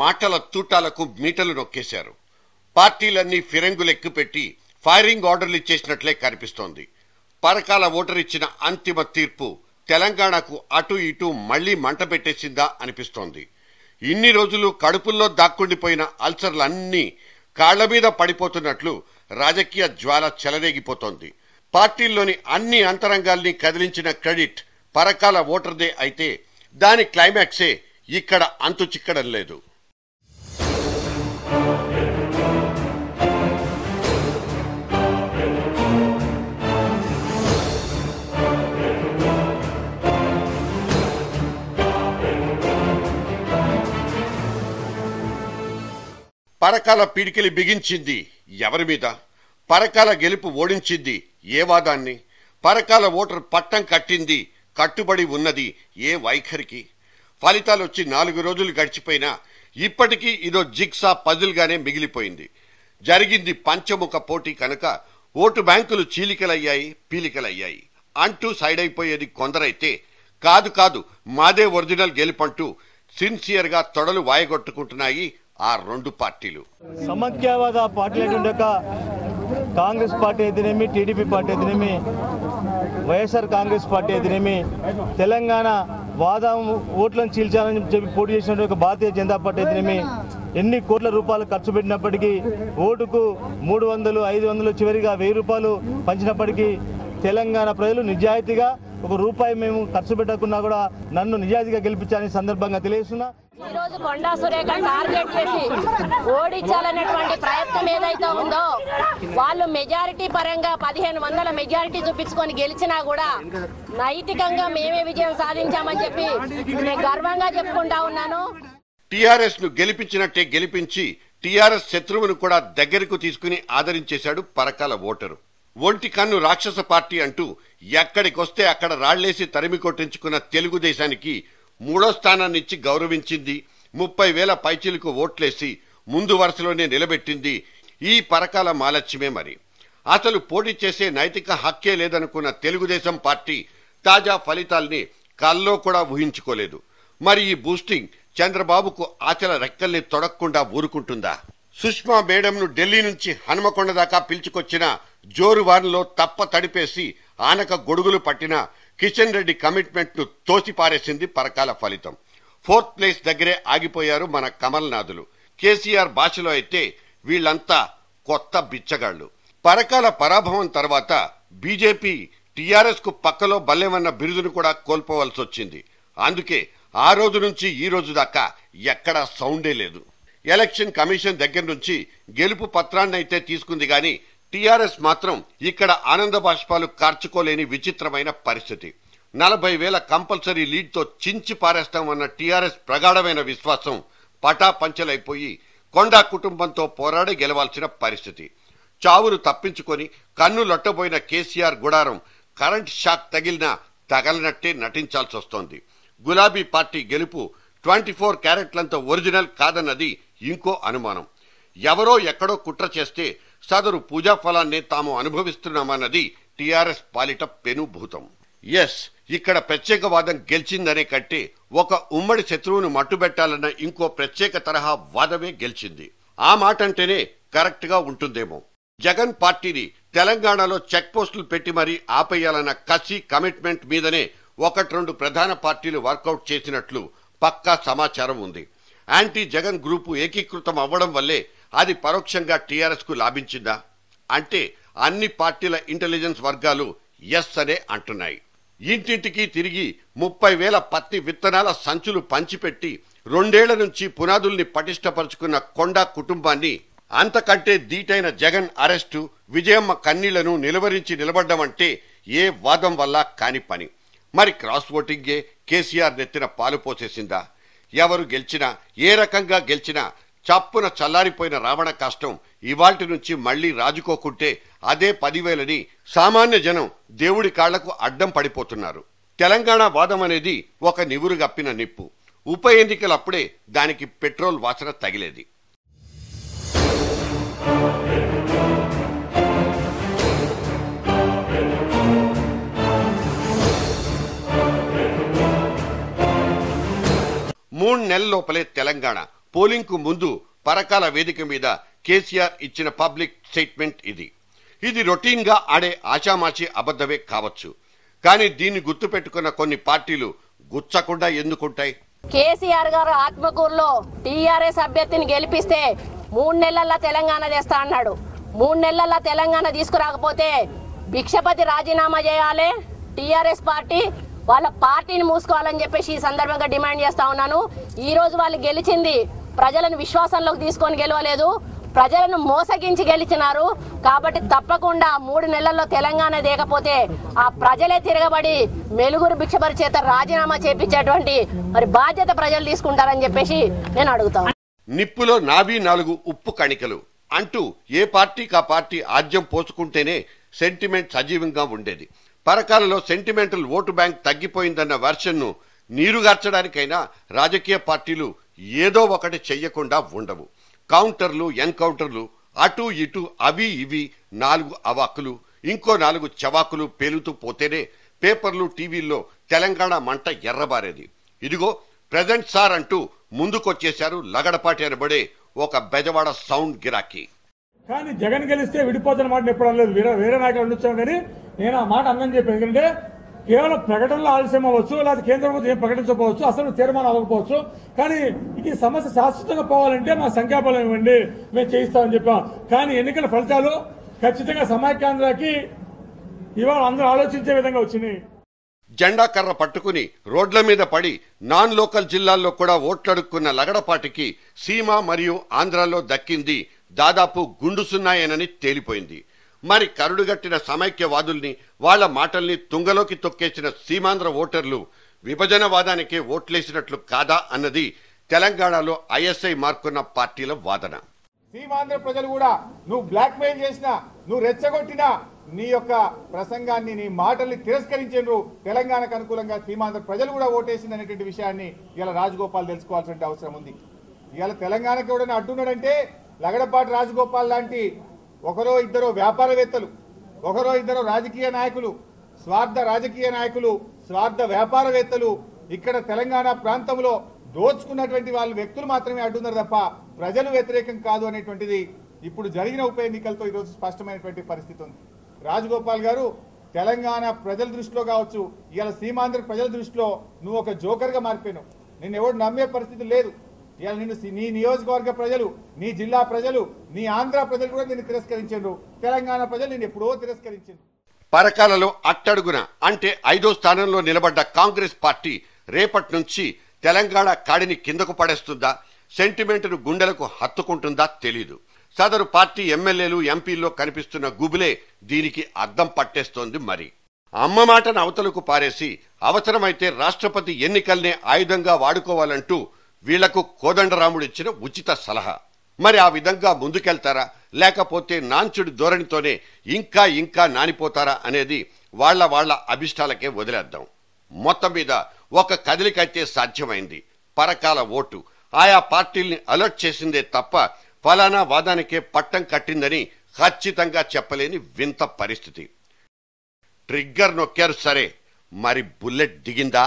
మాటల తూటాలకు మీటలు నొక్కేశారు. పార్టీలన్నీ ఫిరంగులెక్కుపెట్టి ఫైరింగ్ ఆర్డర్లు ఇచ్చేసినట్లే కనిపిస్తోంది. పరకాల ఓటర్ ఇచ్చిన అంతిమ తీర్పు తెలంగాణకు అటు ఇటు మళ్లీ మంట పెట్టేసిందా అనిపిస్తోంది. ఇన్ని రోజులు కడుపుల్లో దాక్కుండిపోయిన అల్సర్లన్నీ కాళ్ల మీద పడిపోతున్నట్లు రాజకీయ జ్వాల చెలరేగిపోతోంది. పార్టీల్లోని అన్ని అంతరంగాల్ని కదిలించిన క్రెడిట్ పరకాల ఓటర్దే అయితే దాని క్లైమాక్సే ఇక్కడ అంతు చిక్కడం లేదు. పరకాల పిడికిలి బిగించింది ఎవరి మీద? పరకాల గెలుపు ఓడించింది ఏ వాదాన్ని? పరకాల ఓటర్ పట్టం కట్టింది, కట్టుబడి ఉన్నది ఏ వైఖరికి? ఫలితాలు వచ్చి 4 రోజులు గడిచిపోయినా ఇప్పటికీ ఇదో జిగ్సా పజిల్గానే మిగిలిపోయింది. జరిగింది పంచముఖ పోటీ కనుక ఓటు బ్యాంకులు చీలికలయ్యాయి, పీలికలయ్యాయి అంటూ సైడ్ అయిపోయేది కొందరైతే, కాదు మాదే ఒరిజినల్ గెలుపంటూ సిన్సియర్గా తొడలు వాయగొట్టుకుంటున్నాయి ఆ 2 పార్టీలు. సమైక్యవాద పార్టీలు కాంగ్రెస్ పార్టీ అయితేనేమి, టీడీపీ పార్టీ అయితేనేమి, వైఎస్ఆర్ కాంగ్రెస్ పార్టీ అయితేనేమి, తెలంగాణ వాదం ఓట్లను చీల్చాలని చెప్పి పోటీ చేసినటువంటి భారతీయ జనతా పార్టీ అయితేనేమి ఎన్ని కోట్ల రూపాయలు ఖర్చు పెట్టినప్పటికీ, ఓటుకు 300, 500 చివరిగా 1000 రూపాయలు పంచినప్పటికీ తెలంగాణ ప్రజలు నిజాయితీగా ₹1 మేము ఖర్చు పెట్టకున్నా కూడా నన్ను నిజాయితీగా గెలిపించాలని సందర్భంగా తెలియజేస్తున్నా. ఈ రోజు కొండా సురేఖ టార్గెట్ చేసి ఓడించాలనేటువంటి ప్రయత్నం ఏదైతే ఉందో, వాళ్ళు మెజారిటీ పరంగా 1500 మెజారిటీ చూపించుకొని గెలిచినా కూడా నైతికంగా మేమే విజయం సాధించామని చెప్పి నేను గర్వంగా చెప్పుకుంటా ఉన్నాను. టీఆర్ఎస్ ను గెలిపించినట్టే గెలిపించి టీఆర్ఎస్ శత్రువును కూడా దగ్గరకు తీసుకుని ఆదరించేశాడు పరకాల ఓటరు. ఒంటి కన్ను రాక్షస పార్టీ అంటూ ఎక్కడికొస్తే అక్కడ రాళ్లేసి తరిమి కొట్టించుకున్న తెలుగుదేశానికి 3వ స్థానాన్నిచ్చి గౌరవించింది. 30,000 పైచీలకు ఓట్లేసి ముందు వరుసలోనే నిలబెట్టింది ఈ పరకాల మాలక్ష్యమే. మరి అసలు పోటీ చేసే నైతిక హక్కే లేదనుకున్న తెలుగుదేశం పార్టీ తాజా ఫలితాల్ని కల్లో కూడా ఊహించుకోలేదు. మరి ఈ బూస్టింగ్ చంద్రబాబుకు ఆచల రెక్కల్ని తొడక్కుండా ఊరుకుంటుందా? సుష్మా మేడంను ఢిల్లీ నుంచి హనుమకొండ దాకా పిలుచుకొచ్చిన జోరు వారంలో తప్ప తడిపేసి ఆనక గొడుగులు పట్టిన కిషన్ రెడ్డి కమిట్మెంట్ ను తోసిపారేసింది పరకాల ఫలితం. 4th ప్లేస్ దగ్గరే ఆగిపోయారు మన కమల్నాథులు. కేసీఆర్ భాషలో అయితే వీళ్లంతా కొత్త బిచ్చగాళ్లు. పరకాల పరాభవం తర్వాత బీజేపీ టీఆర్ఎస్ కు పక్కలో బల్లెమన్న బిరుదును కూడా కోల్పోవలసి వచ్చింది. అందుకే ఆ రోజు నుంచి ఈ రోజు దాకా ఎక్కడా సౌండే లేదు. ఎలక్షన్ కమిషన్ దగ్గర నుంచి గెలుపు పత్రాన్నైతే తీసుకుంది గాని టీఆర్ఎస్ మాత్రం ఇక్కడ ఆనంద బాష్పాలు కార్చుకోలేని విచిత్రమైన పరిస్థితి. 40,000 కంపల్సరీ లీడ్ తో చించి పారేస్తామన్న టీఆర్ఎస్ ప్రగాఢమైన విశ్వాసం పటాపంచలైపోయి కొండా కుటుంబంతో పోరాడి గెలవాల్సిన పరిస్థితి. చావును తప్పించుకొని కన్ను లొట్టబోయిన కేసీఆర్ గుడారం కరెంట్ షాక్ తగిలినా తగలనట్టే నటించాల్సి వస్తోంది. గులాబీ పార్టీ గెలుపు 24 క్యారెట్లంత ఒరిజినల్ కాదన్నది ఇంకో అనుమానం. ఎవరో ఎక్కడో కుట్ర చేస్తే సదరు పూజా ఫలాన్నే తాము అనుభవిస్తున్నామన్నది టీఆర్ఎస్ పాలిట పెనుభూతం. ఎస్, ఇక్కడ ప్రత్యేకవాదం గెలిచిందనే కంటే ఒక ఉమ్మడి శత్రువును మట్టుబెట్టాలన్న ఇంకో ప్రత్యేక తరహా వాదమే గెలిచింది. ఆ మాట అంటేనే కరెక్ట్ గా ఉంటుందేమో. జగన్ పార్టీని తెలంగాణలో చెక్ పోస్టులు పెట్టి మరీ ఆపేయాలన్న కసి కమిట్మెంట్ మీదనే 1-2 ప్రధాన పార్టీలు వర్కౌట్ చేసినట్లు పక్కా సమాచారం ఉంది. యాంటీ జగన్ గ్రూపు ఏకీకృతం అవ్వడం వల్లే అది పరోక్షంగా టీఆర్ఎస్ కు లాభించిందా అంటే అన్ని పార్టీల ఇంటెలిజెన్స్ వర్గాలు ఎస్ అనే అంటున్నాయి. ఇంటింటికి తిరిగి 30,000 పత్తి విత్తనాల సంచులు పంచిపెట్టి 2 ఏళ్ల నుంచి పునాదుల్ని పటిష్టపరుచుకున్న కొండా కుటుంబాన్ని అంతకంటే దీటైన జగన్ అరెస్టు, విజయమ్మ కన్నీళ్లను నిలువరించి నిలబడ్డమంటే ఏ వాదం వల్ల కాని పని. మరి క్రాస్ ఓటింగే కేసీఆర్ నెత్తిన పాలు పోసేసిందా? ఎవరు గెలిచినా, ఏ రకంగా గెలిచినా చప్పున చల్లారిపోయిన రావణ కష్టం ఇవాల్టి నుంచి మళ్లీ రాజుకోకుంటే అదే 10,000ని సామాన్య జనం దేవుడి కాళ్లకు అడ్డం పడిపోతున్నారు. తెలంగాణ వాదం అనేది ఒక నివురు గప్పిన నిప్పు. ఉప ఎన్నికలప్పుడే దానికి పెట్రోల్ వాసన తగిలేది. మూడు నెలల లోపలే తెలంగాణ పోలింగ్ కు ముందు పరకాల వేదిక మీద కేసీఆర్ ఇచ్చిన పబ్లిక్ స్టేట్మెంట్ ఇది రొటీన్ గా ఆడే ఆషామాషి అబద్ధమే కావచ్చు. కానీ దీన్ని గుర్తుపెట్టుకున్న కొన్ని పార్టీలు గుచ్చకుండా ఎందుకుంటాయి? కేసీఆర్ గారు ఆత్మకూరులో టీఆర్ఎస్ అభ్యర్థిని గెలిపిస్తే 3 నెలల్లో తెలంగాణ తెస్తా అన్నాడు. 3 నెలల్లో తెలంగాణ తీసుకురాకపోతే భిక్షపతి రాజీనామా చేయాలి, టీఆర్ఎస్ పార్టీ వాళ్ళ పార్టీని మూసుకోవాలని చెప్పేసి ఈ సందర్భంగా డిమాండ్ చేస్తా ఉన్నాను. ఈ రోజు వాళ్ళు గెలిచింది ప్రజలను విశ్వాసంలోకి తీసుకొని గెలవలేదు, ప్రజలను మోసగించి గెలిచినారు. కాబట్టి తప్పకుండా 3 నెలల్లో తెలంగాణ దేకపోతే ఆ ప్రజలే తిరగబడి మెలుగురు భిక్షపతి చేత రాజీనామా చేపించేటువంటి మరి బాధ్యత ప్రజలు తీసుకుంటారని చెప్పేసి నేను అడుగుతాను. నిప్పులో నావి 4 ఉప్పు కణికలు అంటూ ఏ పార్టీకి ఆ పార్టీ ఆద్యం పోసుకుంటేనే సెంటిమెంట్ సజీవంగా ఉండేది. పరకాలలో సెంటిమెంటల్ ఓటు బ్యాంక్ తగ్గిపోయిందన్న వెర్షన్ను నీరుగార్చడానికైనా రాజకీయ పార్టీలు ఏదో ఒకటి చెయ్యకుండా ఉండవు. కౌంటర్లు, ఎన్కౌంటర్లు, అటు ఇటు అవి ఇవి 4 అవాకులు, ఇంకో 4 చవాకులు పేలుతూ పోతేనే పేపర్లు, టీవీల్లో తెలంగాణ మంట ఎర్రబారేది. ఇదిగో ప్రెజెంట్ సార్ అంటూ ముందుకొచ్చేశారు లగడపాటి అనబడే ఒక బెజవాడ సౌండ్ గిరాకీ. కానీ జగన్ గెలిస్తే విడిపోతున్న మాట ఎప్పుడు అనలేదు. వేరే నాయకులు ఉండొచ్చాను, కానీ నేను ఆ మాట అన్నని చెప్పి, ఎందుకంటే కేవలం ప్రకటనలో ఆలస్యం అవ్వచ్చు, లేదా కేంద్ర ప్రభుత్వం ఏం ప్రకటించకపోవచ్చు, అసలు తీర్మానం అవ్వకపోవచ్చు. కానీ ఈ సమస్య శాశ్వతంగా పోవాలంటే మా సంఖ్యాబలం ఇవ్వండి, మేము చేయిస్తామని చెప్పాం. కానీ ఎన్నికల ఫలితాలు ఖచ్చితంగా సమాఖ్యాంధ్రకి ఇవాళ అందరూ ఆలోచించే విధంగా వచ్చినాయి. జెండా కర్ర పట్టుకుని రోడ్ల మీద పడి నాన్ లోకల్ జిల్లాల్లో కూడా ఓట్లడుక్కున్న లగడపాటికి సీమ మరియు ఆంధ్రాలో దక్కింది దాదాపు గుండు సున్నాయేనని తేలిపోయింది. మరి కరుడుగట్టిన సమైక్యవాదుల్ని, వాళ్ల మాటల్ని తుంగలోకి తొక్కేసిన సీమాంధ్ర ఓటర్లు విభజనవాదానికే ఓట్లేసినట్లు కాదా అన్నది తెలంగాణలో ఐఎస్ఐ మార్కున్న పార్టీల వాదన. సీమాంధ్ర ప్రజలు కూడా నువ్వు బ్లాక్ మెయిల్ చేసినా, నువ్వు రెచ్చగొట్టినా నీ యొక్క ప్రసంగాన్ని, నీ మాటల్ని తిరస్కరించారు. తెలంగాణకు అనుకూలంగా సీమాంధ్ర ప్రజలు కూడా ఓటేసింది అనేటువంటి విషయాన్ని ఇలా రాజగోపాల్ తెలుసుకోవాల్సిన అవసరం ఉంది. ఇవాళ తెలంగాణకు ఎవడైనా అడ్డున్నాడంటే లగడపాటి రాజగోపాల్ లాంటి ఒకరో ఇద్దరు వ్యాపారవేత్తలు, ఒకరో ఇద్దరు రాజకీయ నాయకులు, స్వార్థ రాజకీయ నాయకులు, స్వార్థ వ్యాపారవేత్తలు ఇక్కడ తెలంగాణ ప్రాంతంలో దోచుకున్నటువంటి వాళ్ళ వ్యక్తులు మాత్రమే అడ్డున్నారు తప్ప ప్రజలు వ్యతిరేకం కాదు అనేటువంటిది ఇప్పుడు జరిగిన ఉప ఎన్నికలతో ఈరోజు స్పష్టమైనటువంటి పరిస్థితి ఉంది. రాజగోపాల్ గారు తెలంగాణ ప్రజల దృష్టిలో కావచ్చు, ఇవాళ సీమాంధ్ర ప్రజల దృష్టిలో నువ్వు ఒక జోకర్గా మారిపోయినావు. నిన్ను ఎవరు నమ్మే పరిస్థితి లేదు. ఇవాళ నిన్ను నీ నియోజకవర్గ ప్రజలు, నీ జిల్లా ప్రజలు, నీ ఆంధ్ర ప్రజలు కూడా నిన్ను తిరస్కరించారు. తెలంగాణ ప్రజలు నిన్ను ఎప్పుడో తిరస్కరించారు. పరకాలలో అట్టడుగున అంటే 5వ స్థానంలో నిలబడ్డ కాంగ్రెస్ పార్టీ రేపటి నుంచి తెలంగాణ కాడిని కిందకు పడేస్తుందా, సెంటిమెంట్ను గుండెలకు హత్తుకుంటుందా తెలీదు. సదరు పార్టీ ఎమ్మెల్యేలు, ఎంపీల్లో కనిపిస్తున్న గుబులే దీనికి అద్దం పట్టేస్తోంది. మరి అమ్మ మాటను అవతలకు పారేసి అవసరమైతే రాష్ట్రపతి ఎన్నికల్నే ఆయుధంగా వాడుకోవాలంటూ వీళ్లకు కోదండరాముడిచ్చిన ఉచిత సలహా. మరి ఆ విధంగా ముందుకెళ్తారా, లేకపోతే నాంచుడి ధోరణితోనే ఇంకా ఇంకా నానిపోతారా అనేది వాళ్ల అభిష్టాలకే వదిలేద్దాం. మొత్తం మీద ఒక కదిలికైతే సాధ్యమైంది. పరకాల ఓటు ఆయా పార్టీల్ని అలర్ట్ చేసిందే తప్ప ఫలానా వాదానికే పట్టం కట్టిందని ఖచ్చితంగా చెప్పలేని వింత పరిస్థితి. ట్రిగ్గర్ నొక్కారు సరే, మరి బుల్లెట్ దిగిందా?